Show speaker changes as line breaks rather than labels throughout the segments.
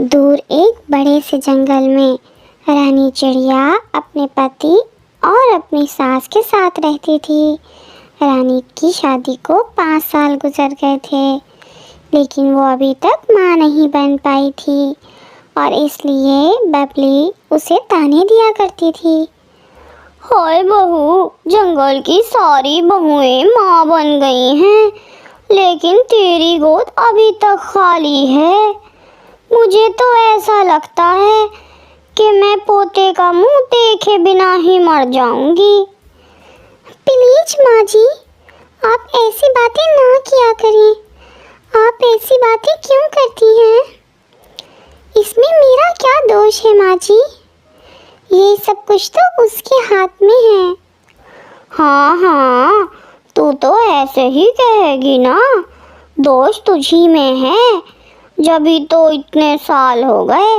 दूर एक बड़े से जंगल में रानी चिड़िया अपने पति और अपनी सास के साथ रहती थी। रानी की शादी को 5 साल गुजर गए थे, लेकिन वो अभी तक माँ नहीं बन पाई थी और इसलिए बबली उसे ताने दिया करती थी।
हाय बहू, जंगल की सारी बहुएं माँ बन गई हैं, लेकिन तेरी गोद अभी तक खाली है। मुझे तो ऐसा लगता है कि मैं पोते का मुंह देखे बिना ही मर जाऊंगी।
प्लीज माँ जी, आप ऐसी बातें ना किया करें। आप ऐसी बातें क्यों करती हैं? इसमें मेरा क्या दोष है माँ जी? ये सब कुछ तो उसके हाथ में है।
हाँ हाँ, तू तो ऐसे ही कहेगी ना, दोष तुझी में है। जभी तो इतने साल हो गए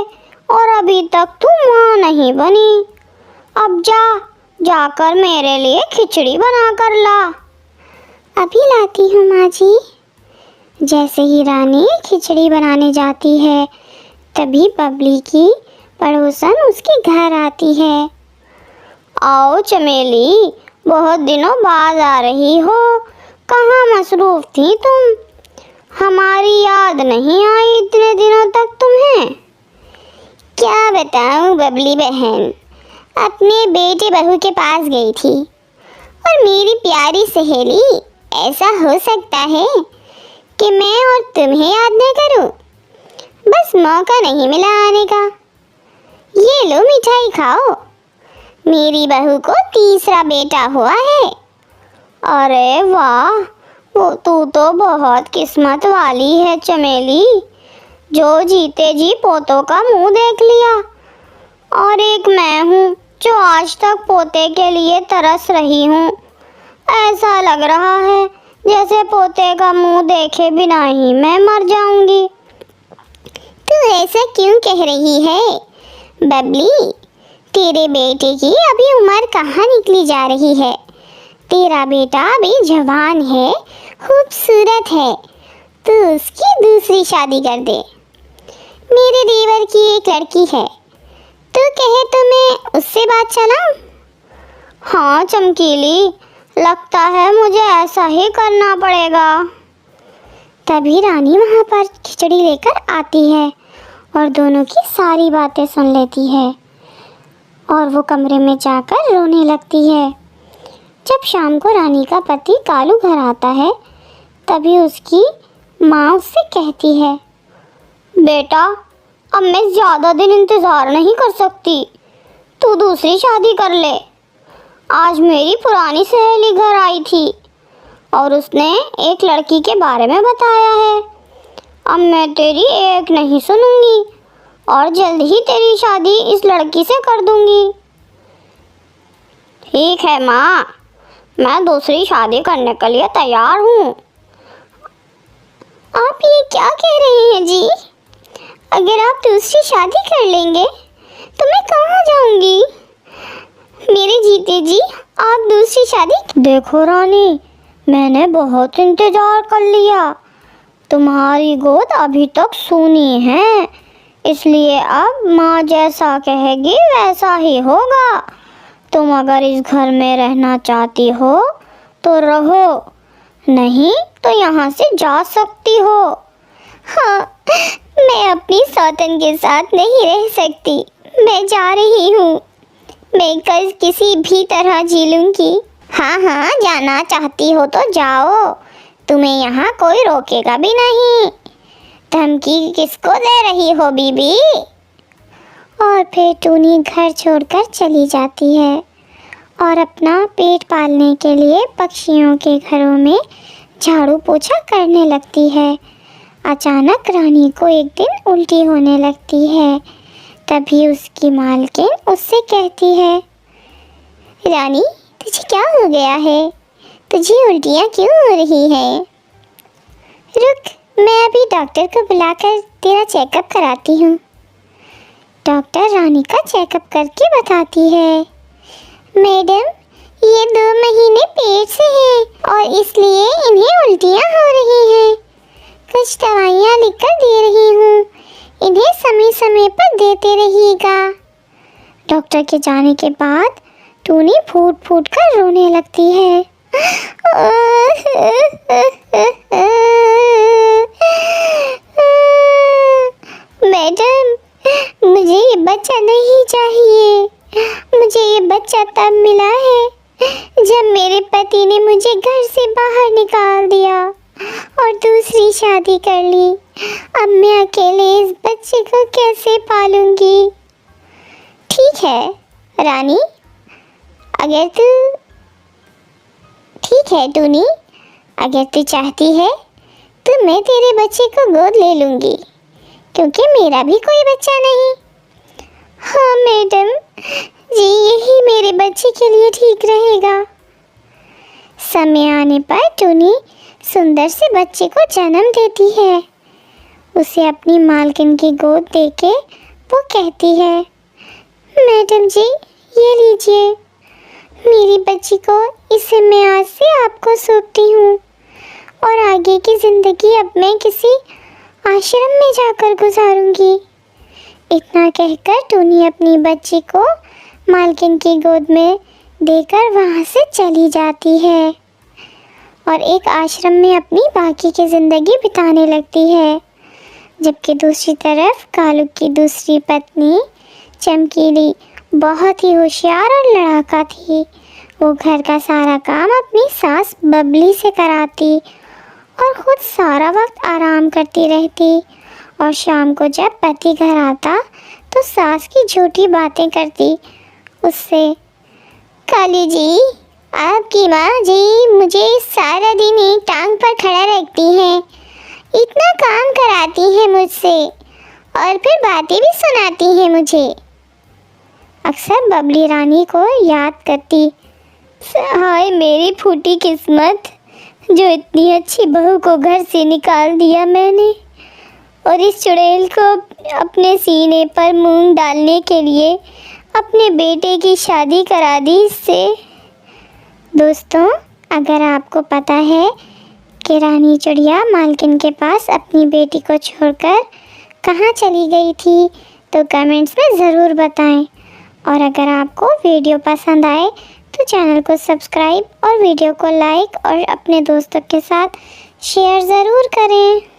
और अभी तक तू माँ नहीं बनी। अब जाकर मेरे लिए खिचड़ी बना कर ला।
अभी लाती हूँ माँ जी। जैसे ही रानी खिचड़ी बनाने जाती है, तभी बबली की पड़ोसन उसके घर आती है।
आओ चमेली, बहुत दिनों बाद आ रही हो, कहाँ मसरूफ थी तुम? हमारी याद नहीं आई इतने दिनों तक तुम्हें?
क्या बताऊं बबली बहन, अपने बेटे बहू के पास गई थी। और मेरी प्यारी सहेली, ऐसा हो सकता है कि मैं और तुम्हें याद न करूं? बस मौका नहीं मिला आने का। ये लो मिठाई खाओ, मेरी बहू को तीसरा बेटा हुआ है।
अरे वाह, वो तू तो बहुत किस्मत वाली है चमेली, जो जीते जी पोतों का मुंह देख लिया। और एक मैं हूँ जो आज तक पोते के लिए तरस रही हूँ। ऐसा लग रहा है जैसे पोते का मुंह देखे बिना ही मैं मर जाऊंगी।
तू ऐसा क्यों कह रही है बबली? तेरे बेटे की अभी उम्र कहाँ निकली जा रही है। तेरा बेटा अभी जवान है, खूबसूरत है। तू उसकी दूसरी शादी कर दे। मेरे देवर की एक लड़की है, तू कहे तो मैं उससे बात चलाऊं?
हाँ चमकीली, लगता है मुझे ऐसा ही करना पड़ेगा।
तभी रानी वहाँ पर खिचड़ी लेकर आती है और दोनों की सारी बातें सुन लेती है और वो कमरे में जाकर रोने लगती है। जब शाम को रानी का पति कालू घर आता है, तभी उसकी माँ उससे कहती है,
बेटा, अब मैं ज़्यादा दिन इंतज़ार नहीं कर सकती, तू दूसरी शादी कर ले। आज मेरी पुरानी सहेली घर आई थी और उसने एक लड़की के बारे में बताया है। अब मैं तेरी एक नहीं सुनूंगी और जल्द ही तेरी शादी इस लड़की से कर दूंगी। ठीक है माँ, मैं दूसरी शादी करने के लिए तैयार हूँ।
आप ये क्या कह रहे हैं जी? अगर आप दूसरी शादी कर लेंगे तो मैं कहाँ जाऊंगी? मेरे जीते जी, आप दूसरी शादी।
देखो रानी, मैंने बहुत इंतजार कर लिया। तुम्हारी गोद अभी तक सूनी है, इसलिए अब माँ जैसा कहेगी वैसा ही होगा। तुम अगर इस घर में रहना चाहती हो तो रहो, नहीं तो यहाँ से जा सकती हो।
हाँ, मैं अपनी सौतन के साथ नहीं रह सकती। मैं जा रही हूँ। मैं कल किसी भी तरह जी लूँगी। हाँ हाँ, जाना चाहती हो तो जाओ, तुम्हें यहाँ कोई रोकेगा भी नहीं। धमकी किसको दे रही हो बीबी? और फिर टूनी घर छोड़कर चली जाती है और अपना पेट पालने के लिए पक्षियों के घरों में झाड़ू पोछा करने लगती है। अचानक रानी को एक दिन उल्टी होने लगती है। तभी उसकी मालकिन उससे कहती है, रानी, तुझे क्या हो गया है? तुझे उल्टियाँ क्यों हो रही हैं? रुक, मैं अभी डॉक्टर को बुलाकर तेरा चेकअप कराती हूँ। डॉक्टर रानी का चेकअप करके बताती है, मैडम, ये 2 महीने पेट से हैं और इसलिए इन्हें उल्टियाँ हो रही हैं। कुछ दवाइयाँ लिखकर दे रही हूँ, इन्हें समय समय पर देते रहिएगा। डॉक्टर के जाने के बाद टूनी फूट फूट कर रोने लगती है। मैडम, मुझे ये बच्चा नहीं चाहिए। मुझे ये बच्चा तब मिला है जब मेरे पति ने मुझे घर से बाहर निकाल दिया और दूसरी शादी कर ली। अब मैं अकेले इस बच्चे को कैसे पालूंगी? ठीक है रानी, अगर तू ठीक है टूनी, अगर तू चाहती है तो मैं तेरे बच्चे को गोद ले लूंगी, क्योंकि मेरा भी कोई बच्चा नहीं। हाँ मैडम जी, यही मेरे बच्चे के लिए ठीक रहेगा। समय आने पर टूनी सुंदर से बच्चे को जन्म देती है। उसे अपनी मालकिन की गोद देके वो कहती है, मैडम जी ये लीजिए, मेरी बच्ची को इसे मैं आज से आपको सौंपती हूँ और आगे की ज़िंदगी अब मैं किसी आश्रम में जाकर गुजारूंगी। इतना कहकर टूनी अपनी बच्ची को मालकिन की गोद में देकर वहाँ से चली जाती है और एक आश्रम में अपनी बाकी की ज़िंदगी बिताने लगती है। जबकि दूसरी तरफ कालू की दूसरी पत्नी चमकीली बहुत ही होशियार और लड़ाका थी। वो घर का सारा काम अपनी सास बबली से कराती और खुद सारा वक्त आराम करती रहती। और शाम को जब पति घर आता तो सास की झूठी बातें करती उससे। काली जी, आपकी माँ जी मुझे सारा दिन एक टांग पर खड़ा रखती हैं, इतना काम कराती है मुझसे और फिर बातें भी सुनाती है मुझे। अक्सर बबली रानी को याद करती, हाय मेरी फूटी किस्मत, जो इतनी अच्छी बहू को घर से निकाल दिया मैंने और इस चुड़ैल को अपने सीने पर मूंग डालने के लिए अपने बेटे की शादी करा दी इससे। दोस्तों, अगर आपको पता है कि रानी चिड़िया मालकिन के पास अपनी बेटी को छोड़कर कहाँ चली गई थी तो कमेंट्स में ज़रूर बताएं। और अगर आपको वीडियो पसंद आए तो चैनल को सब्सक्राइब और वीडियो को लाइक और अपने दोस्तों के साथ शेयर ज़रूर करें।